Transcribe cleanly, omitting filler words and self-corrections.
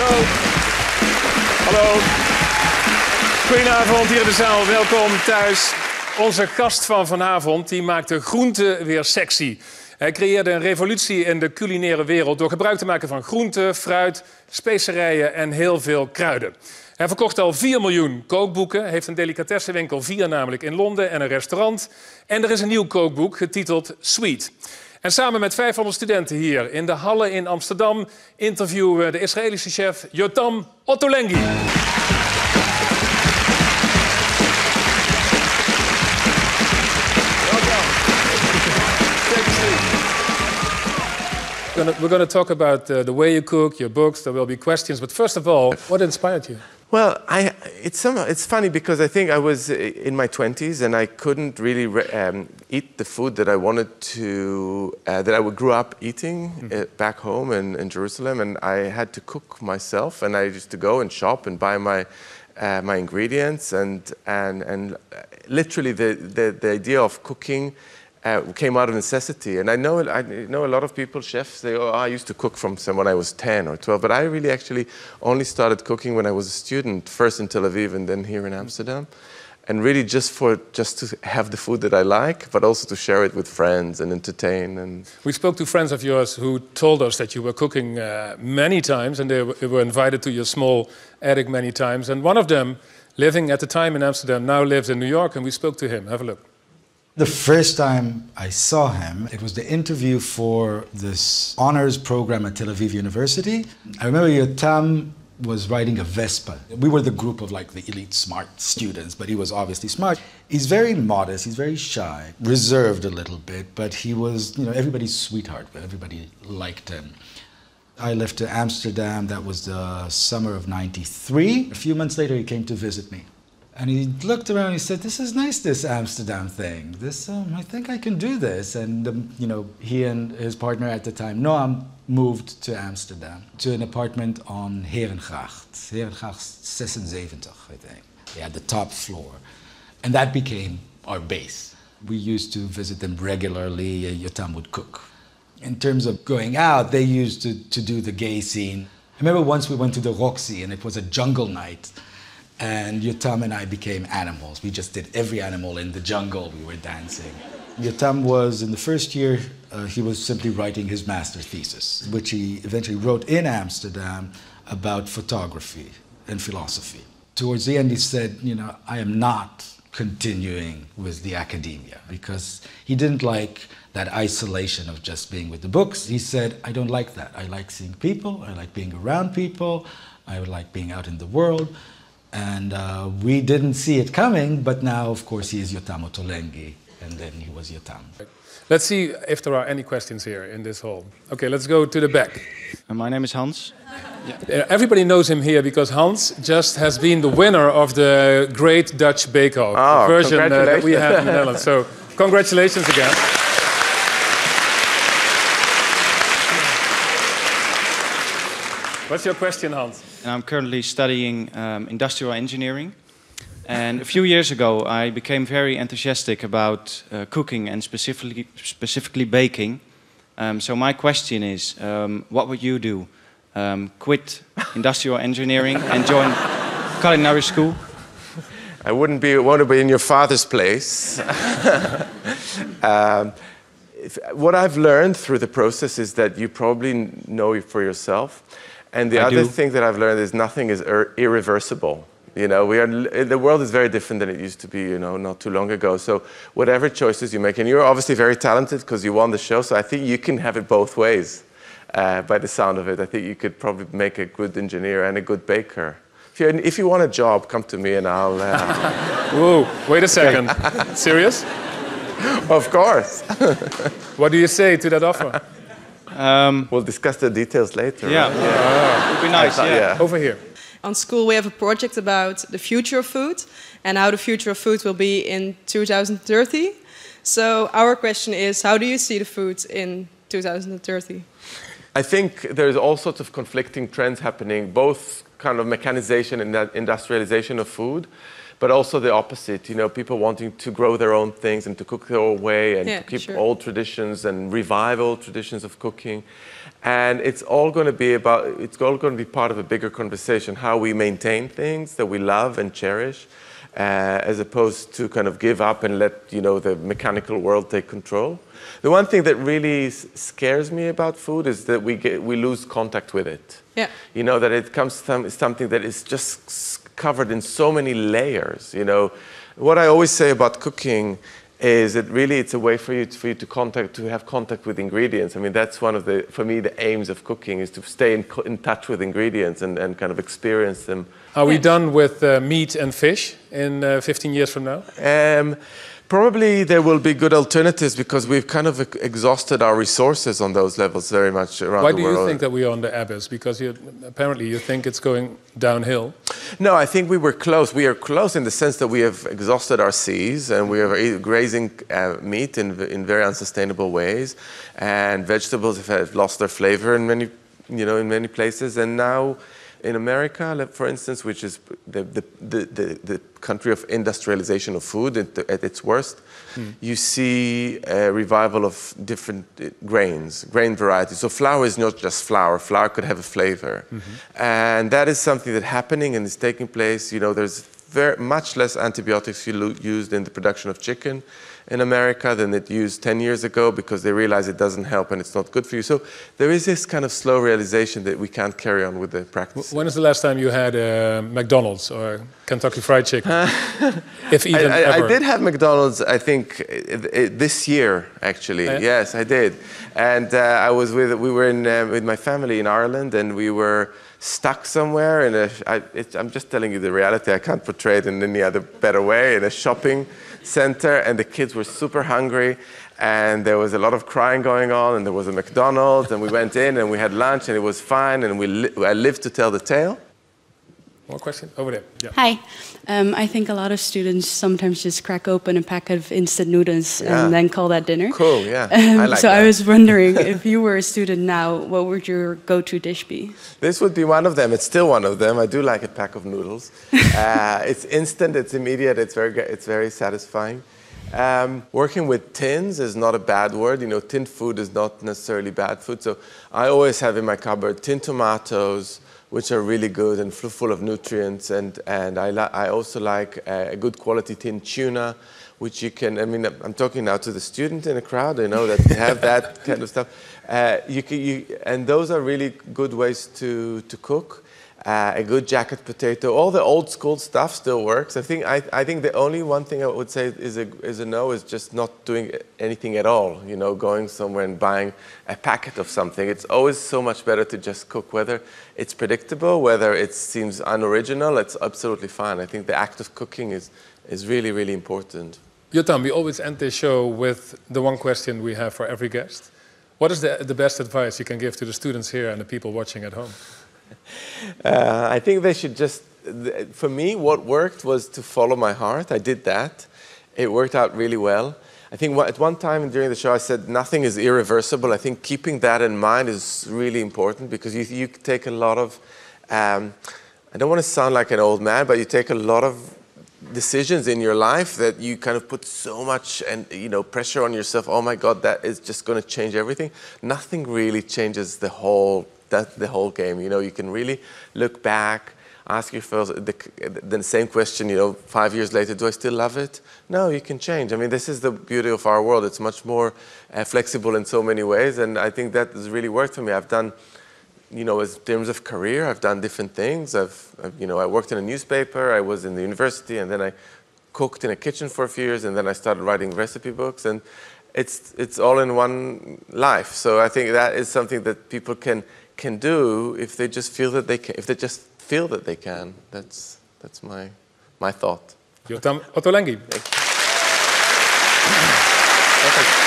Hallo. Hallo. Goedenavond hier in de zaal. Welkom thuis. Onze gast van vanavond die maakte groente weer sexy. Hij creëerde een revolutie in de culinaire wereld door gebruik te maken van groenten, fruit, specerijen en heel veel kruiden. Hij verkocht al 4 miljoen kookboeken, heeft een delicatessenwinkel 4 namelijk in Londen en een restaurant. En er is een nieuw kookboek getiteld Sweet. En samen met 500 studenten hier in de Hallen in Amsterdam interviewen we de Israëlische chef Yotam Ottolenghi. We're going to talk about the way you cook, your books. There will be questions. But first of all, what inspired you? Well, it's funny because I think I was in my 20s and I couldn't really eat the food that I wanted to, that I grew up eating back home in Jerusalem, and I had to cook myself. And I used to go and shop and buy my ingredients, and literally the idea of cooking came out of necessity. And I know a lot of people, chefs, say, oh, I used to cook from when I was 10 or 12, but I really actually only started cooking when I was a student, first in Tel Aviv and then here in Amsterdam. And really just to have the food that I like, but also to share it with friends and entertain. And we spoke to friends of yours who told us that you were cooking many times, and they were invited to your small attic many times. And one of them, living at the time in Amsterdam, now lives in New York, and we spoke to him. Have a look. The first time I saw him, it was the interview for this honors program at Tel Aviv University. I remember Yotam was riding a Vespa. We were the group of like the elite smart students, but he was obviously smart. He's very modest, he's very shy, reserved a little bit, but he was, you know, everybody's sweetheart, but everybody liked him. I left to Amsterdam, that was the summer of '93. A few months later, he came to visit me. And he looked around and he said, this is nice, this Amsterdam thing. I think I can do this. And, you know, he and his partner at the time, Noam, moved to Amsterdam, to an apartment on Herengracht 76, I think. They had the top floor. And that became our base. We used to visit them regularly. Yotam would cook. In terms of going out, they used to do the gay scene. I remember once we went to the Roxy and it was a jungle night. And Yotam and I became animals. We just did every animal in the jungle. We were dancing. Yotam was, in the first year, he was simply writing his master's thesis, which he eventually wrote in Amsterdam about photography and philosophy. Towards the end, he said, you know, I am not continuing with the academia, because he didn't like that isolation of just being with the books. He said, I don't like that. I like seeing people. I like being around people. I like being out in the world. And we didn't see it coming, but now, of course, he is Yotam Ottolenghi, and then he was Yotam. Let's see if there are any questions here in this hall. Okay, let's go to the back. My name is Hans. Yeah. Everybody knows him here because Hans just has been the winner of the Great Dutch Bake Off, the version that we have in the Netherlands. So, congratulations again. What's your question, Hans? I'm currently studying industrial engineering. And a few years ago, I became very enthusiastic about cooking and specifically baking. So my question is, what would you do? Quit industrial engineering and join culinary school? I wouldn't want to be in your father's place. What I've learned through the process is that you probably know it for yourself. And the other thing that I've learned is nothing is irreversible. You know, the world is very different than it used to be, you know, not too long ago. So whatever choices you make, and you're obviously very talented because you won the show, so I think you can have it both ways by the sound of it. I think you could probably make a good engineer and a good baker. If you want a job, come to me and I'll... Whoa, wait a second. Serious? Of course. What do you say to that offer? We'll discuss the details later. Yeah, right? yeah. It would be nice. Yeah. Over here. On school, we have a project about the future of food and how the future of food will be in 2030. So our question is, how do you see the food in 2030? I think there's all sorts of conflicting trends happening, both kind of mechanization and industrialization of food, but also the opposite, you know, people wanting to grow their own things and to cook their own way and to keep old traditions and revive old traditions of cooking. And it's all going to be part of a bigger conversation, how we maintain things that we love and cherish, as opposed to kind of give up and let, you know, the mechanical world take control. The one thing that really scares me about food is that we lose contact with it. Yeah. You know, that it comes from something that is just covered in so many layers, you know. What I always say about cooking is that really it's a way for you to have contact with ingredients. I mean, that's one of for me, the aims of cooking is to stay in touch with ingredients and kind of experience them. Are we done with meat and fish in 15 years from now? Probably there will be good alternatives because we've kind of exhausted our resources on those levels very much around the world. Why do you think that we are on the abyss? Because apparently you think it's going downhill. No, I think we were close. We are close in the sense that we have exhausted our seas and we are grazing meat in very unsustainable ways, and vegetables have lost their flavor in many places. And now in America, for instance, which is the country of industrialization of food at its worst, you see a revival of different grain varieties. So flour is not just flour. Flour could have a flavor. And that is something that's happening and is taking place. You know, there's much less antibiotics used in the production of chicken in America than it used 10 years ago because they realize it doesn't help and it's not good for you. So there is this kind of slow realization that we can't carry on with the practice. When is the last time you had McDonald's or Kentucky Fried Chicken? If even ever. I did have McDonald's, I think, this year, actually. Yeah? Yes, I did. And we were with my family in Ireland, and we were stuck somewhere I'm just telling you the reality. I can't portray it in any other better way. In a shopping center, and the kids were super hungry, and there was a lot of crying going on, and there was a McDonald's, and we went in and we had lunch, and it was fine, and I lived to tell the tale. One question over there. Yeah. Hi. I think a lot of students sometimes just crack open a packet of instant noodles and then call that dinner. Cool, yeah. I like so that. I was wondering, if you were a student now, what would your go-to dish be? This would be one of them. It's still one of them. I do like a pack of noodles. It's instant, it's immediate, it's very satisfying. Working with tins is not a bad word. You know, tinned food is not necessarily bad food. So I always have in my cupboard tinned tomatoes, which are really good and full of nutrients. And I also like a good quality tinned tuna, which you can, I mean, I'm talking now to the student in the crowd, you know, that have that kind of stuff. And those are really good ways to cook. A good jacket potato, all the old school stuff still works. I think the only one thing I would say is a no is just not doing anything at all. You know, going somewhere and buying a packet of something. It's always so much better to just cook. Whether it's predictable, whether it seems unoriginal, it's absolutely fine. I think the act of cooking is really, really important. Yotam, we always end this show with the one question we have for every guest. What is the best advice you can give to the students here and the people watching at home? I think they should just, for me, what worked was to follow my heart. I did that. It worked out really well. I think at one time during the show I said nothing is irreversible. I think keeping that in mind is really important because you take a lot of, I don't want to sound like an old man, but you take a lot of decisions in your life that you kind of put so much pressure on yourself. Oh my God, that is just going to change everything. Nothing really changes the whole game. You know, you can really look back, ask yourself the same question, 5 years later, do I still love it? No, you can change. I mean, this is the beauty of our world. It's much more flexible in so many ways, and I think that has really worked for me. I've done, in terms of career, I've done different things. I worked in a newspaper, I was in the university, and then I cooked in a kitchen for a few years, and then I started writing recipe books, and it's all in one life. So I think that is something that people can do if they just feel that they can. If they just feel that they can, that's my thought. Yotam Ottolenghi. Thank you.